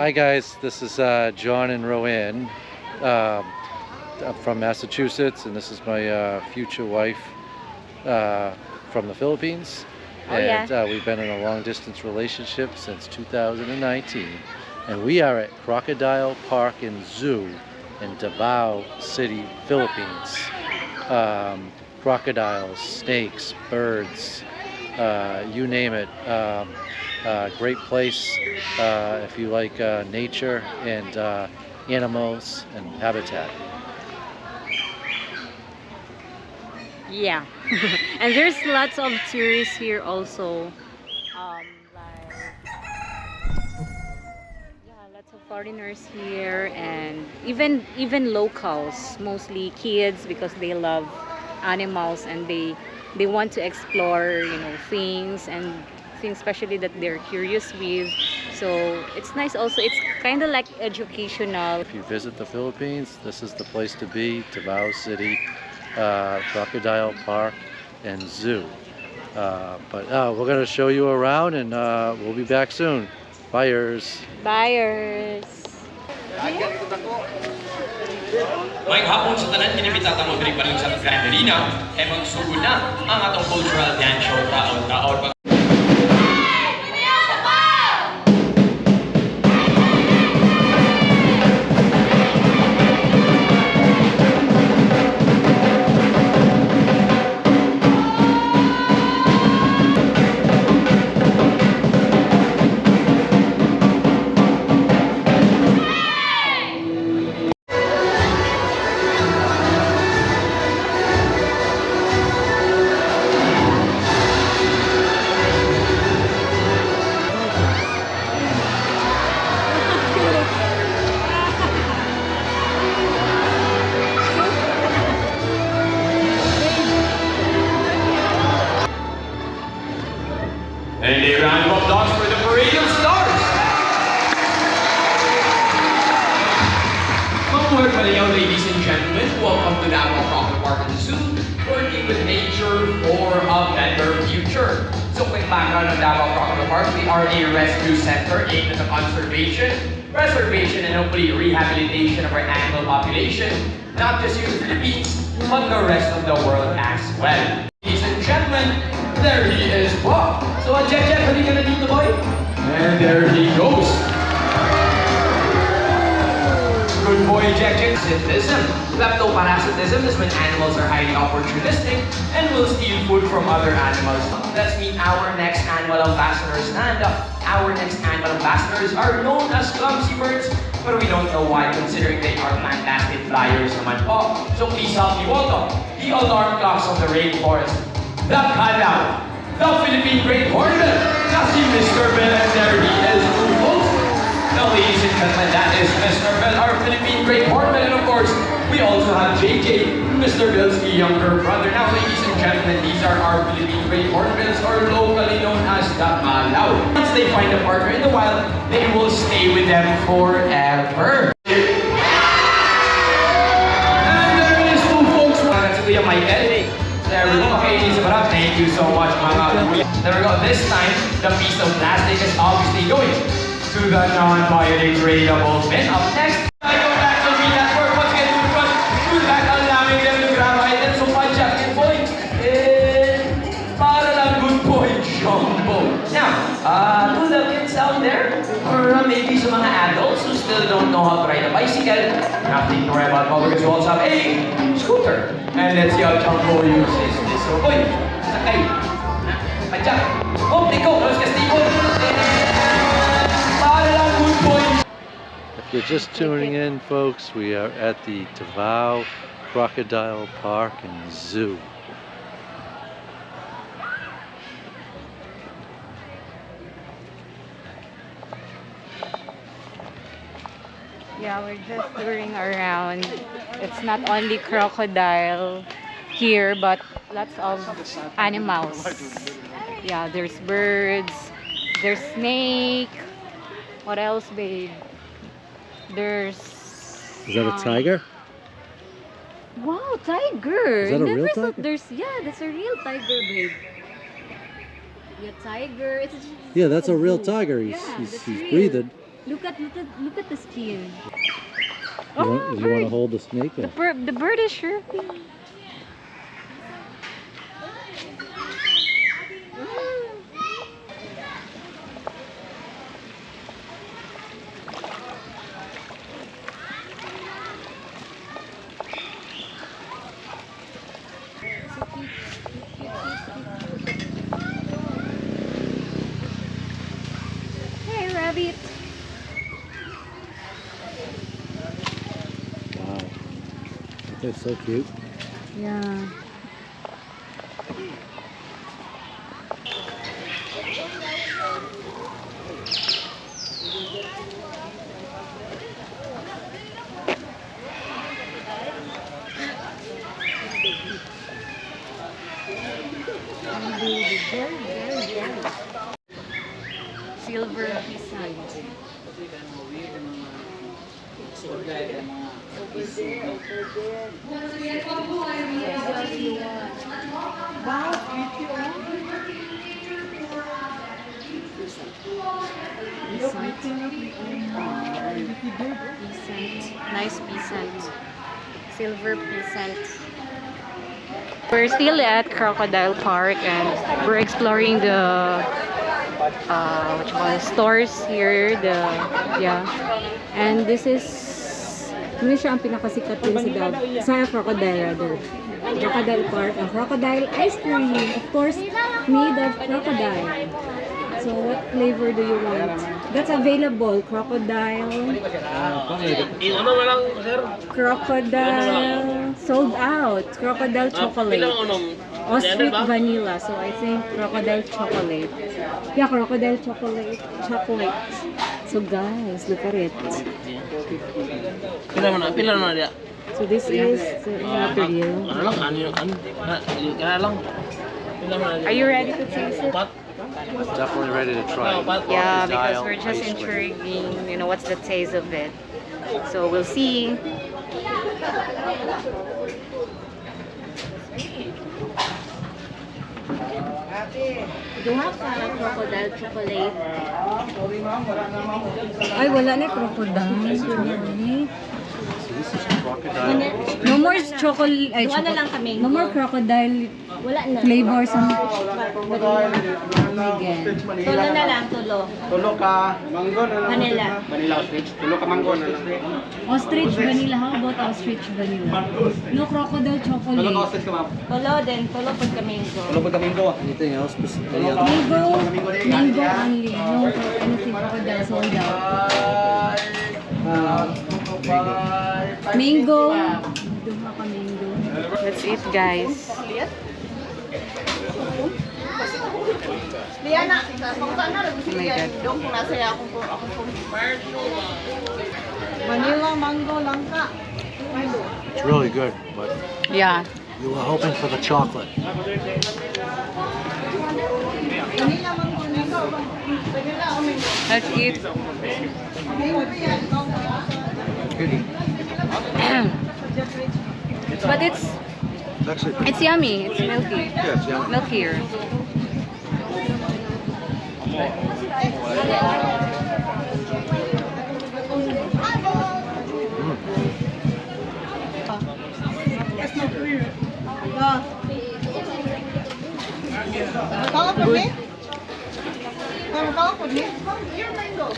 Hi guys, this is Jon and Ro-ann. I'm from Massachusetts, and this is my future wife from the Philippines. And we've been in a long-distance relationship since 2019. And we are at Crocodile Park and Zoo in Davao City, Philippines. Crocodiles, snakes, birds, you name it. Great place if you like nature and animals and habitat. Yeah. And there's lots of tourists here also. Lots of foreigners here, and even locals, mostly kids, because they love animals and they want to explore, things and things especially that they're curious with. So it's nice also. It's kind of like educational. If you visit the Philippines, this is the place to be. Davao City, Crocodile Park and Zoo. But we're going to show you around, and we'll be back soon. Buyers. May hapon sa tanan kinibitata mo diri pa rin sa Grand Arena kay magsugod na ang atong cultural dance show taon-taon. And a round of applause for the parade of stars. Mabuhay palayaw, ladies and gentlemen. Welcome to Davao Park and Zoo, working with nature for a better future. So quick background on Davao Park. We are a rescue center aimed at the conservation, preservation, and hopefully rehabilitation of our animal population, not just here in the Philippines, but the rest of the world as well. Ladies and gentlemen, there he is, Bob. So, Jeff, hali ka na dito, boy? And there he goes. Good boy, Jeff. Parasitism. Kleptoparasitism is when animals are highly opportunistic and will steal food from other animals. Let's meet our next animal ambassadors. And our next animal ambassadors are known as clumsy birds, but we don't know why, considering they are fantastic flyers naman po. So please help me welcome the alarm clocks of the rainforest, the Davao, the Philippine Great Hornbill, that's Mr. Bill, and there he is, folks. Now, ladies and gentlemen, that is Mr. Bill, our Philippine Great Hornbill, and of course, we also have JJ, Mr. Bill's younger brother. Now, ladies and gentlemen, these are our Philippine Great Hornbills, or locally known as the Malaw. Once they find a partner in the wild, they will stay with them forever. And there is two folks. That's Kuya Michael. There we go. Okay, Elizabeth, thank you so much, Mama. There we go. This time, the piece of plastic is obviously going to the non-biodegradable bin. Up next, I go back to be that work. Once again, to the front, to the back, allowing them to grab items. So, Jack and boy, para lang good boy, Jumbo. Now, to the kids out there, or maybe some mga adults who still don't know how to ride a bicycle, nothing to worry about, because we also have a scooter. And let's see how Jumbo uses this. So, boy, sakay. Pajak. Oh, they go. Let's get Steve. Para lang good boy. If you're just tuning in, folks, we are at the Davao Crocodile Park and Zoo. Yeah, we're just touring around. It's not only crocodile here, but lots of animals. Yeah, there's birds, there's snake. What else, babe? There's... Is that a tiger? Wow, tiger! Is that a real tiger? That's a real tiger, babe. Yeah, tiger. Yeah, that's a real tiger. He's breathing. Look at the skin. You want to bird. hold the snake? The bird is chirping. Hey, rabbit. Wow. That's so cute. Yeah. Silver peasant. Nice peasant. Silver peasant. We're still at Crocodile Park and we're exploring the what you call it, stores here. And this is siya ang pinakasikat din sa Crocodile rather. Crocodile Park and crocodile ice cream, of course, made of crocodile. So what flavor do you want? That's available. Crocodile sold out. Crocodile chocolate. Ostrich vanilla. So I think crocodile chocolate. Yeah, crocodile chocolate. So guys, look at it. So this is material. Are you ready to taste it? Definitely ready to try. Yeah, because we're just intriguing, you know, what's the taste of it. So we'll see. Do you have crocodile chocolate? Ay, wala na crocodile. So this is crocodile. No more chocolate. Ay, no more crocodile flavors. Tulo na lang, tulo. Tulo ka mango na lang. Vanilla. Vanilla ostrich. Tulo ka mango na lang. Ostrich vanilla. How about ostrich vanilla? No crocodile chocolate. Tulo ka ostrich ka, ma'am. Tulo din. Tulo pagka mango. Tulo ka mango. Anything else? Mango only. No anything crocodile sold out. Mango. Duha ka mango. That's it, guys. Liana, kung saan na Oh my God. doon kung nasa akong vanilla mango langka. It's really good, but Yeah. you were hoping for the chocolate. Vanilla mango mango. Vanilla o mango. That's it. But it's Actually, yummy. It's milky. yeah, it's yummy. Milkier. Magkakaw for me? Magkakaw for me? Your mango.